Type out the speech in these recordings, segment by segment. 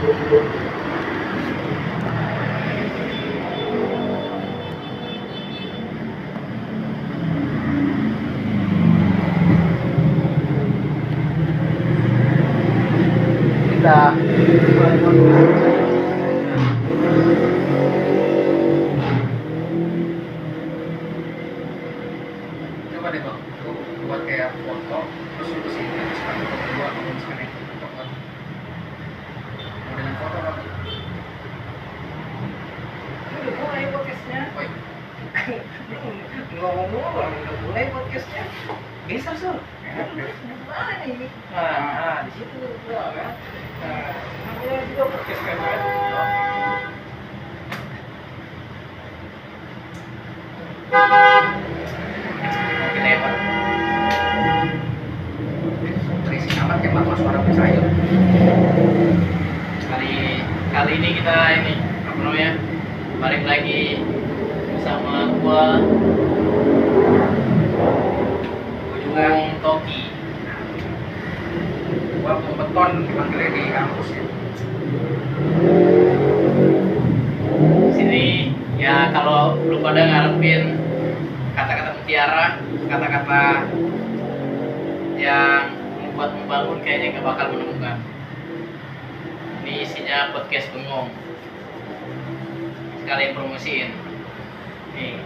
Kita coba deh bang, tuh buat kayak foto terus di sini sekarang foto dua kamu sekarang foto kan modelan foto bang. ini udah mulai podcastnya. Oh iya. Ngomong-ngomong udah mulai podcastnya. Bisa sur. Mana ini? Nah, di situ juga kan. Nah, namanya juga podcast kan. Mungkin ya pak. Berisik amat ya pak, suara saya. Kali ini kita apa namanya, balik lagi bersama gua Juga Bung Toki. gua mau beton dipanggilnya di kampus ya. Sini ya, kalau lu pada ngarepin kata-kata mutiara, kata-kata yang membuat membangun, kayaknya nggak bakal menemukan. Ini isinya podcast bengong. Sekalian promosiin. Nih,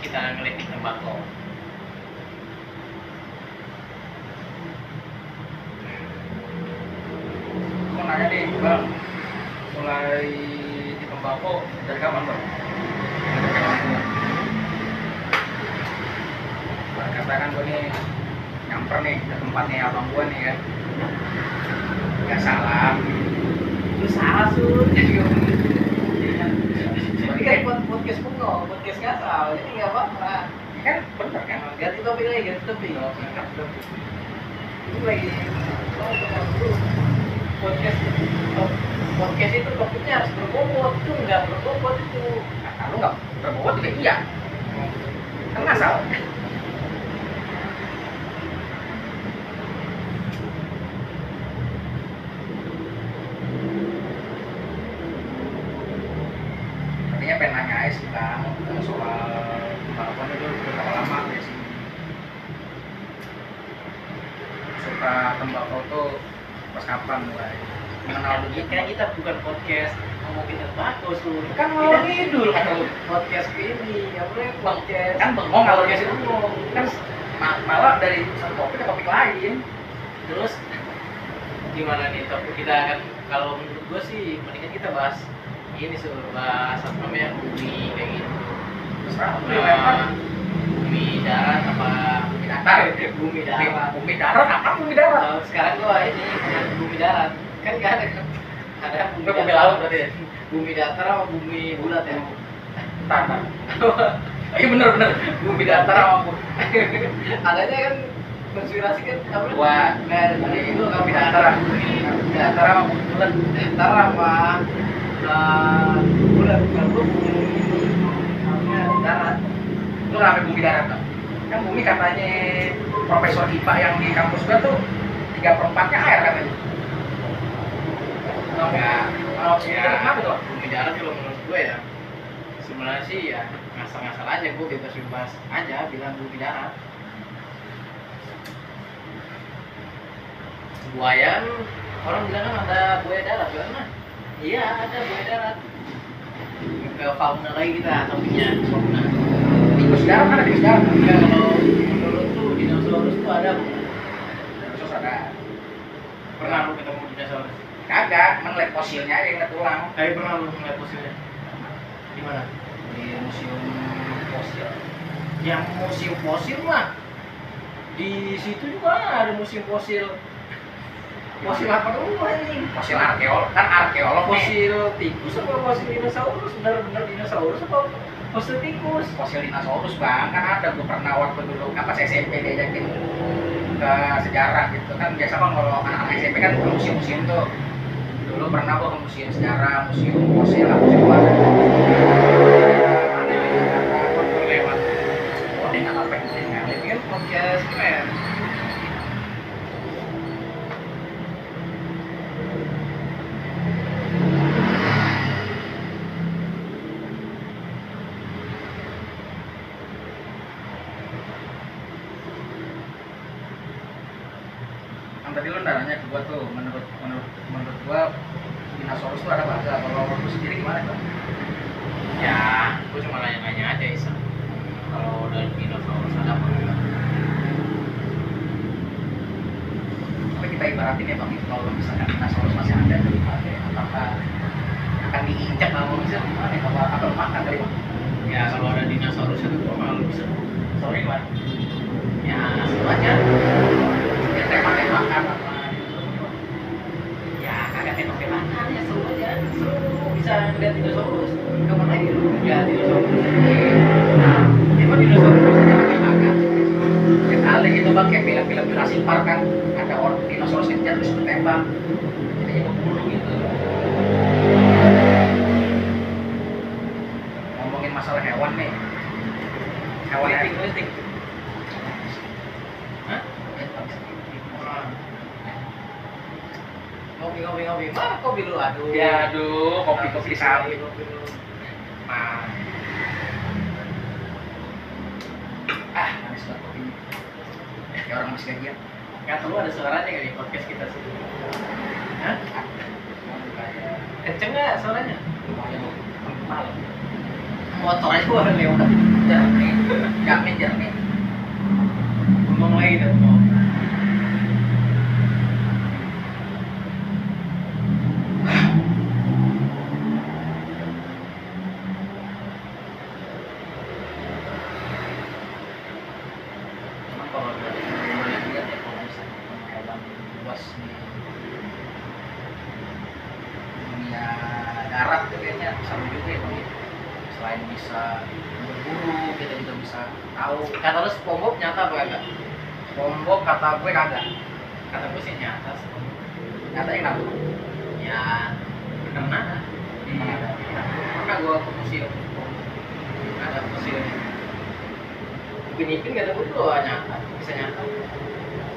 kita ngelitik tembakau. Mau nanya nih bang, mulai di tembakau dari kapan bang? Katakan gue nih nyamper nih ke tempatnya abang gue nih kan, nggak salah. Lu salah sur. Seperti Ini kan podcast bengong, podcast ngasal. Jadi nggak apa-apa. kan bener kan? Ganti topik lagi, ganti topik. Ini lagi podcast podcast itu topiknya harus berbobot, itu nggak berbobot itu. Nah, kalau nggak berbobot juga iya, kan ngasal. Tadinya pengen nanya aja sih bang, soal balapan itu udah berapa lama ya sih? Suka tembakau tuh pas kapan mulai mengenal begitu? Kan kita bukan podcast ngomongin tembakau sur. Kan ngalor ngidul kan lu. Podcast ini, nggak boleh podcast. Kan bengong ngalor ngidul kan malah dari satu topik ke topik lain. Terus gimana nih topik kita? Kan kalau menurut gua sih mendingan kita bahas ini, bahas apa namanya, bumi kayak gitu. Terserah lu lempar. Bumi darat apa Bumi datar. bumi darat. Bumi darat apa bumi darat? Sekarang gua ini bumi darat kan nggak ada kan, ada Bumi laut berarti ya? bumi datar sama bumi bulat ya. Tanah. Iya bener bumi datar sama bumi. Adanya kan konspirasi kan apa? Wah, Nah, dari itu bumi datar. Bumi datar sama bumi bulat. datar apa? Bulan bumi ini namanya darat. Lu nggak sampai bumi darat kan? Kan bumi katanya Profesor IPA yang di kampus gua tuh 3/4-nya air katanya. Ya, Oh, kenapa tuh? bumi darat kalau menurut gue ya sebenarnya sih ya ngasal-ngasal aja, gue bebas aja bilang bumi darat. Buaya, orang bilang kan ada buaya darat kan? Nah, iya ada buaya darat. Ke fauna lagi kita topiknya, fauna. Tikus darat kan ada tikus darat. Enggak, kalau menurut tuh dinosaurus tuh ada bukan? Terus ada. Pernah lu ketemu dinosaurus? Kagak, ngeliat fosilnya aja yang tulang. Kayak pernah lu ngeliat fosilnya? Di mana? Di museum fosil. Yang museum fosil mah di situ juga ada museum fosil. Fosil apa dulu ini? Fosil arkeolog, kan arkeolog nih. Fosil tikus apa fosil dinosaurus? Benar-benar dinosaurus apa fosil tikus? Fosil dinosaurus bang, kan ada gue pernah waktu dulu apa SMP diajakin ke sejarah gitu kan, biasa kan kalau anak-anak SMP kan ke museum-museum tuh. Dulu pernah gue ke museum sejarah, museum fosil, museum apa? Lewat. Oh, dia nggak apa-apa ini Ini kan podcast keren. tuh menurut gua dinosaurus tuh ada apa? Kalau lu sendiri gimana tuh? Ya, gue cuma nanya-nanya aja iseng. Kalau dari dinosaurus ada apa enggak? Tapi kita ibaratin ya bang, itu kalau misalkan dinosaurus masih ada tuh, apakah akan diinjak sama manusia gimana? Apa makan kali bang? Ya kalau ada dinosaurus itu gue malah lebih seru. Sorry bang. Ya seru aja. Ya tembak-tembakan apa? Ya kagak tembak-tembakan ya seru aja. Seru bisa ngeliat dinosaurus. Kapan lagi lu lihat dinosaurus? Emang dinosaurus bisa tembak-tembakan? Ya kali itu bang kayak film-film Jurassic Park kan ada orang dinosaurus kejar terus ditembak. Jadinya berburu gitu. Ngomongin masalah hewan nih. Hewan Politik. Hah? Ngopi. Mah kopi lu aduh. Ya aduh, kopi di samping. Kopi lu. Nah. Manis banget kopinya. Kayak orang habis gajian. Nggak tahu ada suaranya nggak di podcast kita sih? Hah? Kayak Kenceng nggak suaranya? lumayan kental. Motor aja udah lewat. Jernih, jamin jernih. Ngomong lagi dong. Ngomong. Cuman kalau dari lihat ya kalau misalnya hewan buas di dunia darat tuh kayaknya seru juga ya bang. Selain bisa berburu, kita juga bisa tahu. Kata lu SpongeBob nyata apa enggak? SpongeBob kata gue kagak. Kata gue sih nyata sih. Nyatanya kenapa? Ya bener nada. Emang ada. Pernah gua ke museum. Ada museum. Upin Ipin kata gue juga nyata. Bisa nyata.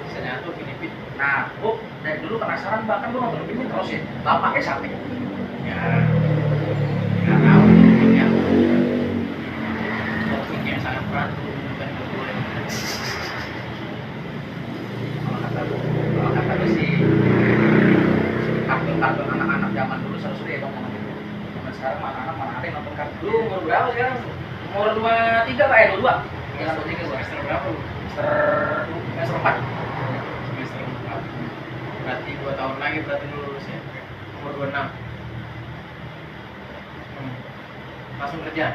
Bisa nyata Upin Ipin. Nah, gue dari dulu penasaran bahkan gue nonton filmnya terus ya. Bapaknya siapa ya? Ya nggak tahu ya. Topiknya sangat berat bukan gue. Kalau kata gue sih kartun anak-anak zaman dulu seru-seru ya bang. Zaman sekarang anak-anak mana ada yang nonton kartun? Lu umur berapa sekarang? Umur 23 kayak 22. Ya, Semester 3 semester berapa lu? Semester 4. Semester 4. Berarti 2 tahun lagi berarti lu lulus ya. Umur 26. Langsung kerja.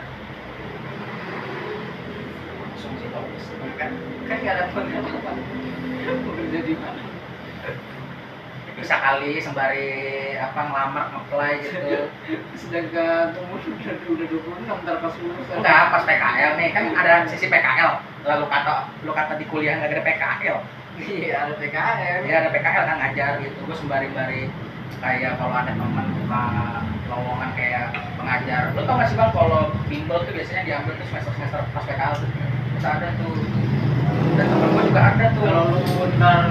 Langsung sih tau. Kan nggak ada apa-apa. Mau kerja di mana? Bisa kali sembari apa ngelamar nge-apply gitu. Sedangkan umur udah 26 ntar pas lulus kan. Enggak, pas PKL nih kan ada sisi PKL. Lalu lu kata di kuliah nggak ada PKL. Iya ada PKM. Ya ada PKL kan ngajar gitu. Gue sembari kayak kalau ada teman buka lowongan kayak pengajar. Lu tau gak sih bang kalau bimbel tuh biasanya diambil tuh semester pas PKL tuh. Terus ada tuh. Dan temen gue juga ada tuh. Kalau lu ntar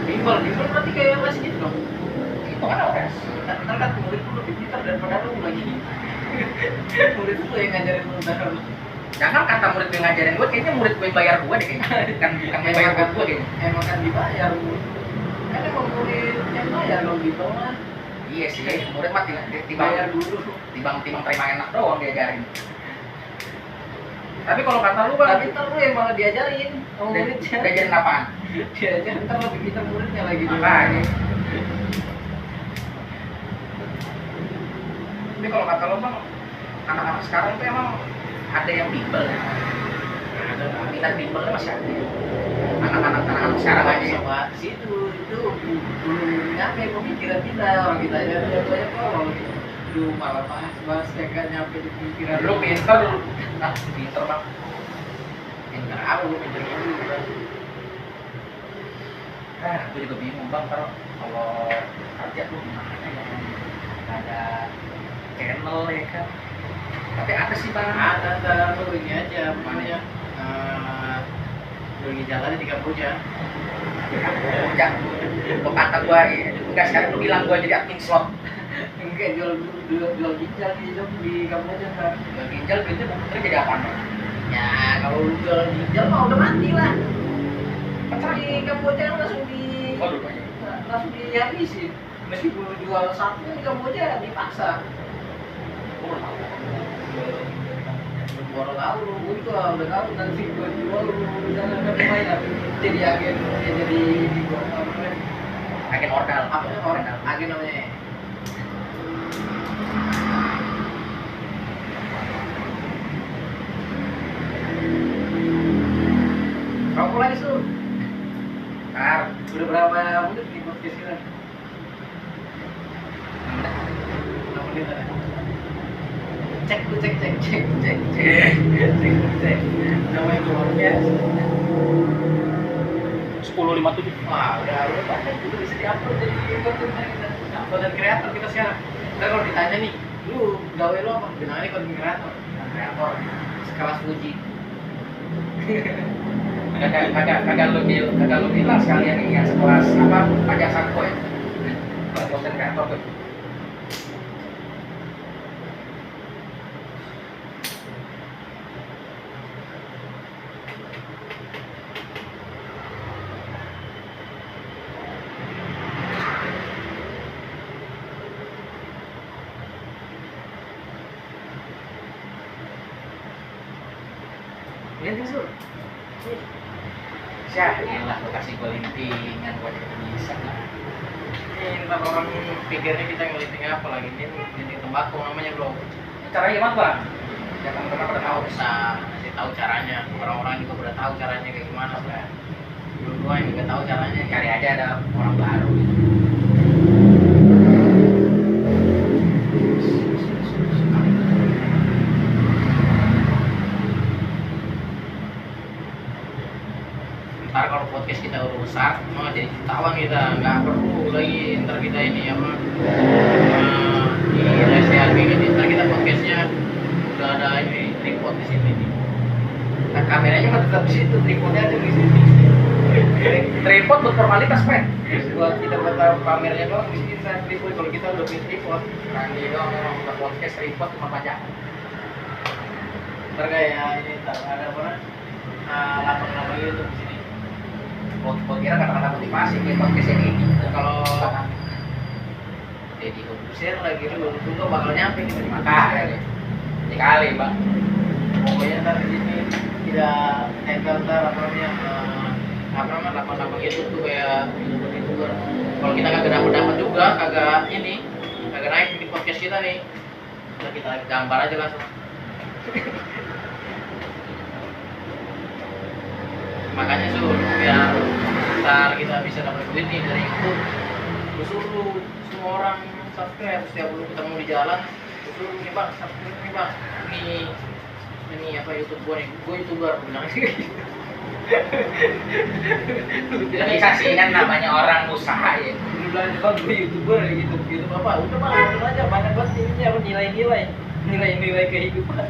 bimbel berarti kayak les gitu dong. Itu kan OS. Ntar kan murid lu lebih pintar daripada lu lagi. Murid lu yang ngajarin lu ntar lu. Jangan kata murid gue ngajarin gue, kayaknya murid gue bayar gue deh kayaknya. Bukan bayar gue kayaknya. Emang kan dibayar lu. Kan emang murid yang bayar dong bimbel mah. Iya sih, murid mah Dibayar dulu. timbang terima enak doang diajarin. Tapi kalau kata lu bang, Tapi ntar lu yang malah diajarin sama muridnya. diajarin apaan? Diajarin ntar lebih pintar muridnya lagi. Makanya. Tapi kalau kata lo bang, anak-anak sekarang tuh emang ada yang bimbel ya. Ada Minat bimbelnya masih ada. Anak-anak sekarang aja. ya. sama situ itu belum nyampe pemikiran kita, orang kita aja udah banyak orang lu malah bahas yang gak nyampe di pemikiran Lu pinter, pinter bang. pinter apa lu pinter dulu Gue juga bingung bang, kalau kerja tuh gimana ya? Ada channel ya kan? Tapi ada sih bang. ada lu ini aja apa namanya lu ini jalan di Kamboja. Ya, lo kata gue, enggak sekarang lu bilang gue jadi admin slot. Enggak jual ginjal di Kamboja kan. Jual ginjal gitu, terus jadi apa? Ya kalau lu jual ginjal mah udah mati lah. Kan Di Kamboja kan langsung di langsung dihabisin. Meskipun jual satu di Kamboja dipaksa. Baru tahu lu, gue juga udah tahu nanti gue jual lu jangan main apa jadi agen, jadi agen ordal. apa orang agen namanya. Rokok lagi Sur. Udah berapa menit di podcast kita? 6 menit ada. Cek. Namanya podcast. 10.57. Wah, udah banyak juga bisa diupload jadi konten kreator kita sekarang. Ntar kalau ditanya nih, lu gawe lo apa? Bilangnya konten kreator. Sekelas Fuji. Kagak lu bilang sekalian ini yang sekelas apa pajak sako ya, konten kreator tuh. Lihat Sur. Syahillah lu kasih gue lintingan buat itu bisa lah. Ini ntar orang pikirnya kita ngelinting apa lagi ini linting tembakau namanya bro. Caranya gimana bang? Ya teman-teman pada tahu. Bisa kasih tahu caranya. Orang-orang juga udah tahu caranya kayak gimana sih. Dua yang juga tahu caranya. Kali aja ada orang baru. Ntar kalau podcast kita udah besar, mau jadi jutawan kita, nggak perlu lagi ntar kita ini apa di resean kayak gini. Ntar kita podcastnya udah ada ini tripod di sini nih. Nah, kameranya mah tetap di situ, tripodnya ada di sini. Tripod buat formalitas pen. Buat kita buat taruh kameranya doang di sini saya tripod. Kalau kita udah punya tripod, Nanti dong memang buat podcast tripod cuma pajak. ntar kayak ini ntar ada apa? Lapang-lapang gitu di sini. Gua kira kata-kata motivasi di podcast ini. Kalau jadi komputer lagi lu juga bakal nyampe nih Makanya dikali bang. pokoknya ntar di sini tidak tempel ntar apa namanya lapang-lapang itu tuh kayak youtuber. Kalau kita kagak dapat juga kagak naik di podcast kita nih. Ntar kita gambar aja langsung. Makanya Sur, biar ntar kita bisa dapat duit nih dari YouTube, lu suruh semua orang subscribe. Setiap lu ketemu di jalan, lu suruh nih bang, subscribe nih bang, ini apa YouTube gua nih, gua YouTuber, gua bilang gitu. Lu bilang Bisa sih kan namanya orang usaha ya. lu bilang bang gua YouTuber gitu, YouTube apa? Udah bang, nonton aja banyak banget ininya apa nilai-nilai kehidupan.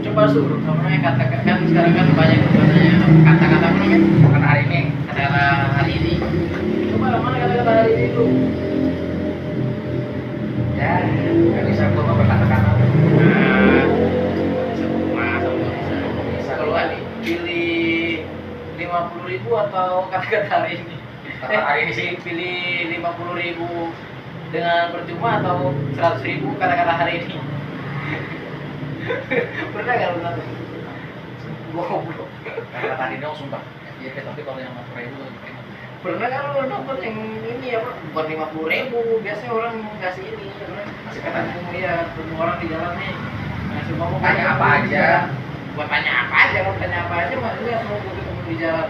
Coba suruh namanya kata-kata kan sekarang kan banyak katanya kata-kata apa namanya Karena hari ini kata-kata hari ini. Coba mana kata-kata hari ini tuh? ya nggak bisa gua mau berkata-kata. Bisa kalau ada pilih 50.000 atau kata-kata hari ini. Kata hari ini sih Pilih 50.000 dengan percuma atau 100.000 kata-kata hari ini. Pernah nggak lu nonton? Goblok. kata tadi dong sumpah. Iya tapi kalau yang 50.000 Pernah nggak lu nonton yang ini apa? Bukan 50.000, biasanya orang kasih ini. Kasih kata. Iya, ketemu orang di jalan nih. Ngasih ngomong Tanya apa aja. Buat tanya apa aja, mau tanya apa aja mah enggak semua gua ketemu di jalan.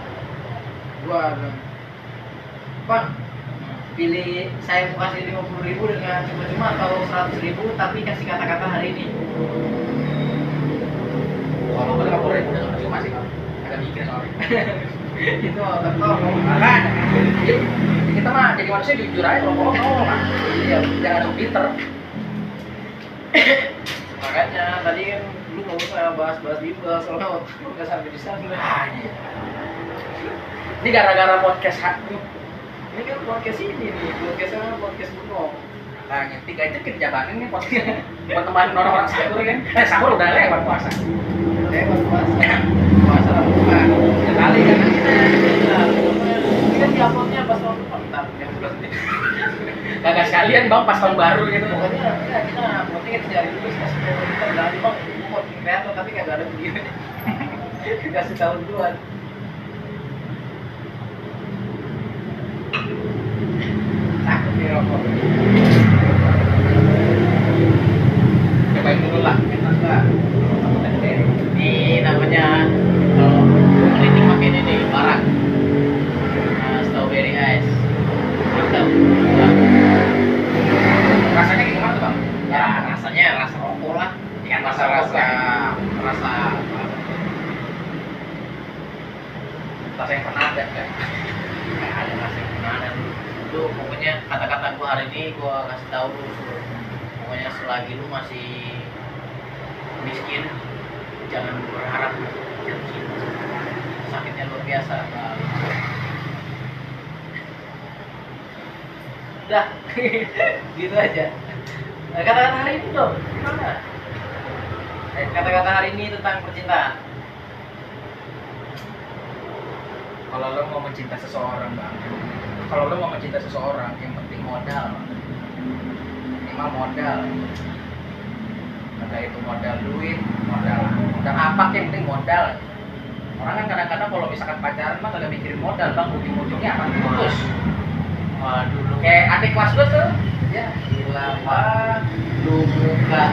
Gua bilang, Bang, pilih saya mau kasih 50.000 dengan cuma-cuma atau 100.000 tapi kasih kata-kata hari ini. Kalau gue 50.000 udah nggak cuma sih bang. Agak mikir soalnya. Itu otak tolong. Makanya kita mah jadi manusia jujur aja kalau ngomong lah. Iya, Jangan sok pinter. makanya tadi kan lu nggak usah bahas-bahas bimbel soalnya otak lu nggak sampai di sana. Ah, iya. Ini gara-gara podcast hati. Ini kan podcast ini nih, podcastnya podcast Bunong. Makanya 3 jam kita jabanin nih podcast buat teman orang-orang sahur kan. Sahur udah lewat puasa. puasa bukan sekali kan ini kan diuploadnya pas tahun depan ntar ya bulan ini. kagak sekalian bang pas tahun baru gitu. Pokoknya ya kita uploadnya kita cari dulu kasih tahu kita bilang bang konten kreator tapi kagak ada videonya. Kasih tahu duluan. Takut nih rokok. Cobain dulu lah. Enak nggak? Ini namanya kalau meliti pakai ini nih barak. Strawberry ice. Mantap. Rasanya gimana tuh bang? Ya rasanya rasa rokok lah. Ikan Rasa rasa yang pernah ada kan? nggak ada rasa yang pernah ada lu pokoknya kata-kata gua hari ini gua kasih tahu lu Sur. Pokoknya selagi lu masih miskin jangan berharap jatuh cinta sakitnya luar biasa udah gitu aja. Kata-kata hari ini dong gimana kata-kata hari ini tentang percintaan. Kalau lo mau mencinta seseorang bang, kalau lo mau mencinta seseorang yang penting modal, minimal modal. Entah itu modal duit, modal apa yang penting modal. Orang kan kadang-kadang kalau misalkan pacaran mah kagak mikirin modal bang, ujung-ujungnya akan putus. Waduh lu Kayak adik kelas lo tuh, ya gila pak lu muka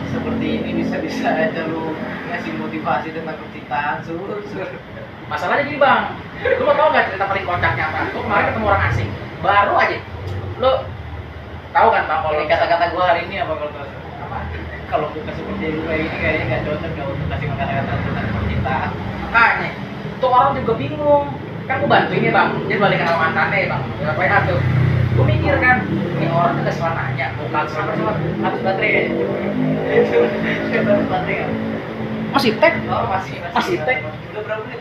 seperti ini bisa-bisa aja lu ngasih motivasi tentang percintaan sur. masalahnya gini bang, lu mau tau nggak cerita paling kocaknya apa? Lu kemarin ketemu orang asing, baru aja, lu tahu kan bang kalau Ini kata-kata gua hari ini apa kalau apa? kalau bukan seperti lu kayak ini kayaknya nggak cocok nggak untuk kasih kata-kata tentang percintaan. Makanya, tuh orang juga bingung. Kan gue bantuin ya bang, dia balikan sama mantannya bang. Ngapain tuh? Gue mikir kan, ini orang tuh gak salah nanya, bukan sama Habis baterai ya? Habis baterai ya? masih tag. Oh masih tag. Udah berapa menit?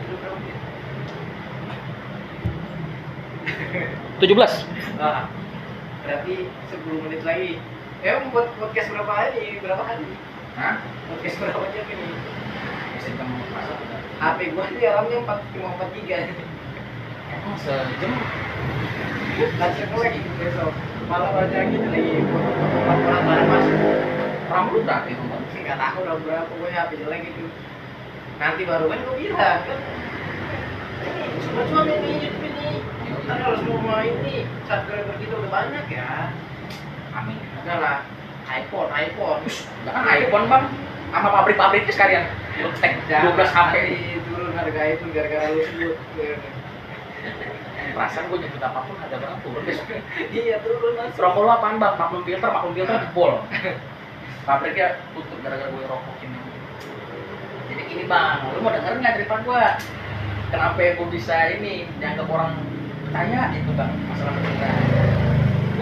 17. Nah, berarti 10 menit lagi. Buat podcast berapa hari? Hah? Podcast berapa jam ini? Bisa kamu masuk. HP gua di alamnya 4,43. Emang sejam? Lanjut lagi besok. Malam aja gitu lagi laporan barang masuk. Rambut berapa ya bang? Nggak tahu udah berapa, pokoknya HP jelek gitu. Nanti baru kan gua bilang kan. Ini cuma ini YouTube ini. Ntar kalau semua ini subscriber kita udah banyak ya. Amin. Udah lah. iPhone. Bahkan iPhone bang, sama pabrik-pabriknya sekalian. Lu tag 12 HP. Turun harga itu gara-gara lu sebut. Perasaan gue nyebut apapun ada berapa turun besok. Iya turun langsung. Rokok lu apaan bang? Maklum filter jebol. Pabriknya tutup gara-gara gue rokokin. Jadi gini bang, lu mau denger nggak cerita gue? Kenapa gue bisa ini dianggap orang percaya gitu bang masalah percintaan?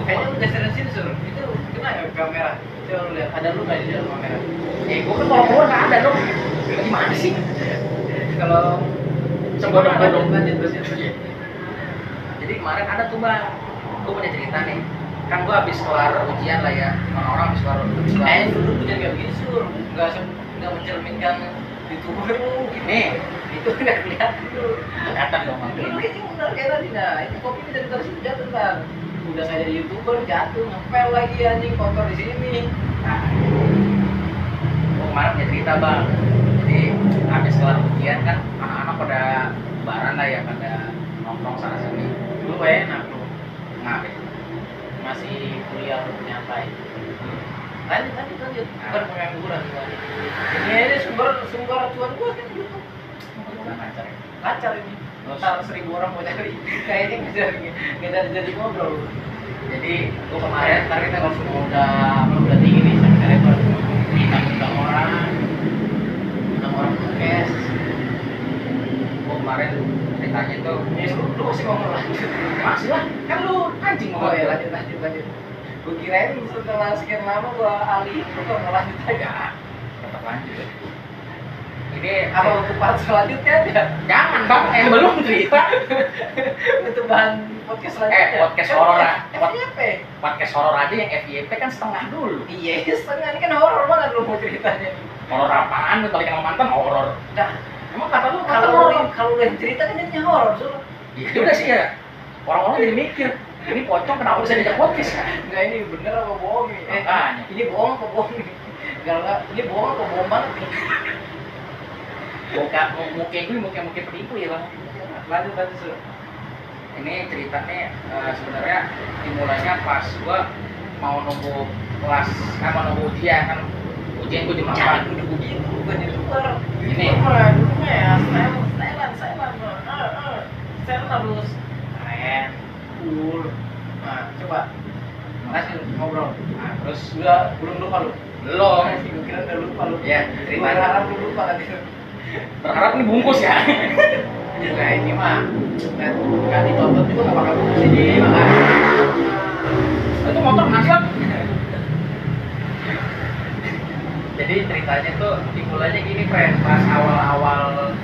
Kayaknya udah sering sur. Itu kena nggak kamera? Coba lu lihat. Ada lu nggak di dalam kamera? Gue kan kalau keluar nggak ada dong. Gimana sih? Kalau Sebodong-bodong. lanjut. Jadi kemarin ada tuh bang, gue punya cerita nih. Kan gue habis keluar ujian lah ya, orang-orang habis keluar. Dulu tuh jangan kayak begini sur. Nggak mencerminkan youtuber lu. Ini Itu nggak kelihatan tuh. kelihatan dong bang. Lu ini benar kayak tadi nah. Itu kopi dari situ jatuh bang. Udah nggak jadi youtuber jatuh ngepel lagi anjing kotor di sini. Nah, gue kemarin punya cerita bang. Jadi habis keluar ujian kan anak-anak pada lebaran lah ya, pada nongkrong sana sini. Lu enak lu. Ngapain? Masih kuliah nyantai. Lanjut. Bukan pengangguran gua. Ini sumber cuan gua kan YouTube. Lancar ya. Lancar ini. Total 1000 orang mau cari. Kayaknya nggak jadi ngobrol. Jadi Gua kemarin ntar kita kalau semua udah tinggi nih subscriber kita undang orang podcast. gue kemarin ceritanya tuh Ya lu masih ngomong lanjut. masih lah, kan lu anjing Oh mau ya lanjut. Gua kirain setelah sekian lama gua alih lu mau lanjut aja. tetap lanjut ya. Ini Apa untuk part selanjutnya ada? jangan bang, belum cerita. Untuk bahan podcast selanjutnya. Podcast horor lah. FYP. Podcast horor aja yang FYP kan setengah dulu. Iya, setengah ini kan horor banget lu mau ceritanya. Horor apaan lu balikan sama mantan horor? Dah, Emang kata lu kata kalau horor? kalau lu yang cerita kan jadinya horor, Sur. Ya udah sih ya. Orang-orang jadi mikir, ini pocong kenapa bisa diajak podcast ya? Enggak, ini bener apa bohong nih? Makanya. Ini bohong apa bohong nih? Enggak, ini bohong apa bohong banget nih? Muka gue muka penipu ya bang. Lanjut, Sur. Ini ceritanya sebenarnya dimulainya pas gua mau nunggu kelas, mau nunggu ujian kan. Ujian gua jam 8. Jangan duduk begitu, bukan di luar. Ini. Duduknya ya, setelan harus keren, cool. Nah, coba lanjut ngobrol. Nah, terus Belum lupa lu? belum. Gue kira udah lupa lu. Ya, Gua ceritanya. berharap lu lupa tadi. Berharap ini bungkus ya. Nah, ini mah nggak ditonton juga nggak bakal bagus ini, makanya. Itu motor ngasih. Jadi ceritanya tuh dimulainya gini, friend. Pas awal-awal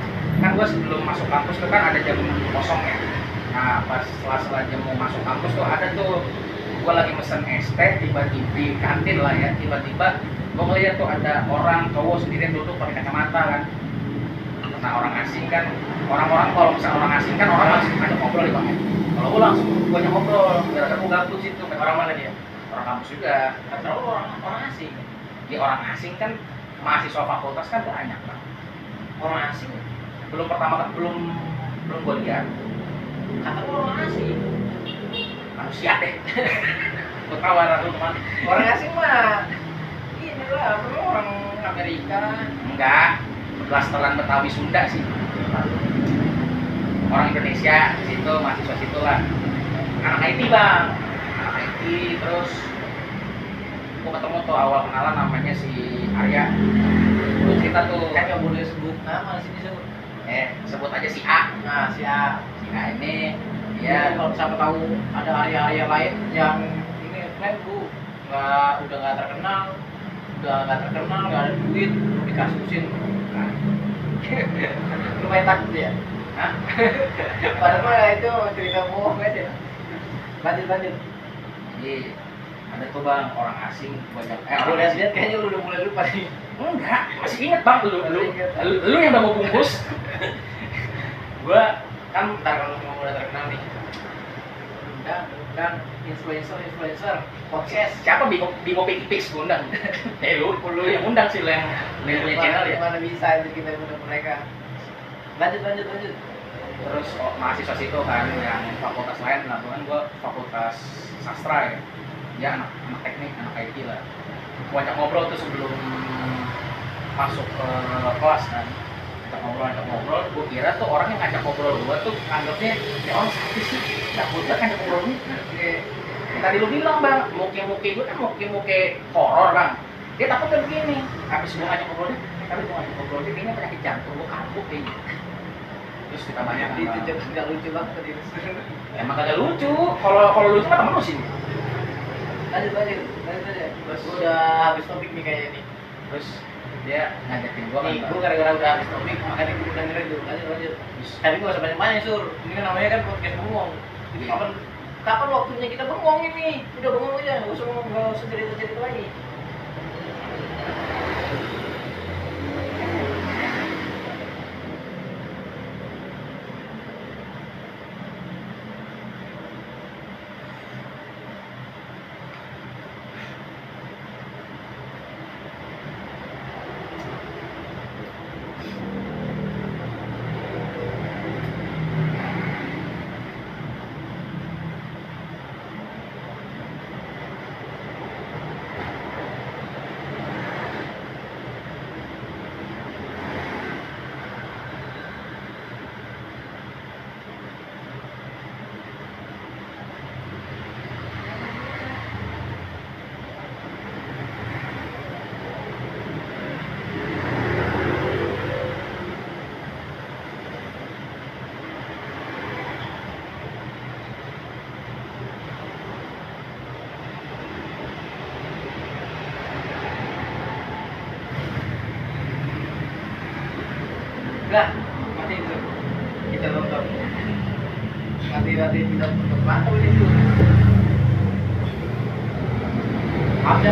Kan gua sebelum masuk kampus tuh kan ada jam kosong ya. Nah, pas setelah jam mau masuk kampus tuh ada tuh gua lagi mesen es teh tiba-tiba di kantin lah ya, tiba-tiba gua ngeliat tuh ada orang cowok sendirian duduk pakai kacamata kan. Nah, orang asing kan, orang-orang kalau misalnya orang asing kan orang langsung ngajak ngobrol di bang ya. Kalau gua langsung gua ajak ngobrol, gara-gara gua gabut situ. orang mana dia? Orang kampus juga. Kata lu orang asing. Di orang asing kan mahasiswa fakultas kan banyak bang. Orang asing. Belum gua lihat. Kata lu orang asing. Manusia deh. Gua tahu arah lu kemana. Orang asing mah ini lah, apa orang Amerika. Enggak, blasteran Betawi Sunda sih. Orang Indonesia di situ, mahasiswa situ lah. Anak IT bang, anak IT. Terus gua ketemu tuh awal kenalan namanya si Arya. Gua cerita tuh, Kan nggak boleh sebut nama di sini, Sur. sebut aja si A. Nah, si A. Si A ini Ya, dia kalau siapa tahu ada area-area lain yang ini friend lu udah nggak terkenal, nggak ada duit, lu dikasusin. nah, Lumayan takut ya. Hah? Padahal mah itu cerita bohong aja. Lanjut. Jadi ada tuh bang orang asing banyak. Aku lihat kayaknya lu udah mulai lupa nih. Enggak, masih inget bang lu yang udah mau bungkus. Gua kan ntar kalau mau udah terkenal nih. Dan influencer podcast. Siapa Bimo Pix undang? Lu yang undang sih, lu yang punya channel ya. Mana bisa itu kita undang mereka. Lanjut. Terus mahasiswa situ kan yang fakultas lain lah, kan gua fakultas sastra ya. Dia anak teknik, anak IT lah. Gua ajak ngobrol tuh sebelum masuk ke kelas kan. Ajak ngobrol, gua kira tuh orang yang ngajak ngobrol gua tuh anggapnya ya orang sakti sih, nggak butuh ngajak ngobrol nih. Yang tadi lu bilang bang, muke gua kan muke horor bang. Dia takutnya begini, habis gua ngajak ngobrol dia, tapi gua ngajak ngobrol dia kayaknya penyakit jantung gua kambuh kayaknya. Terus kita banyak Itu nggak lucu banget tadi. emang kagak lucu, kalau lucu mah temen lu sih. Lanjut aja. Gua udah habis topik nih kayaknya nih. Terus dia ngajakin gua Nih, kan, gua gara-gara udah habis topik makanya gua dengerin tuh. Lanjut. Tapi gua usah banyak-banyak, Sur. Ini kan namanya kan podcast bengong. Jadi kapan waktunya kita bengong ini? Udah bengong aja, nggak usah cerita-cerita lagi. Udah, mati itu. Kita nonton. Mati kita tutup mata itu. Ada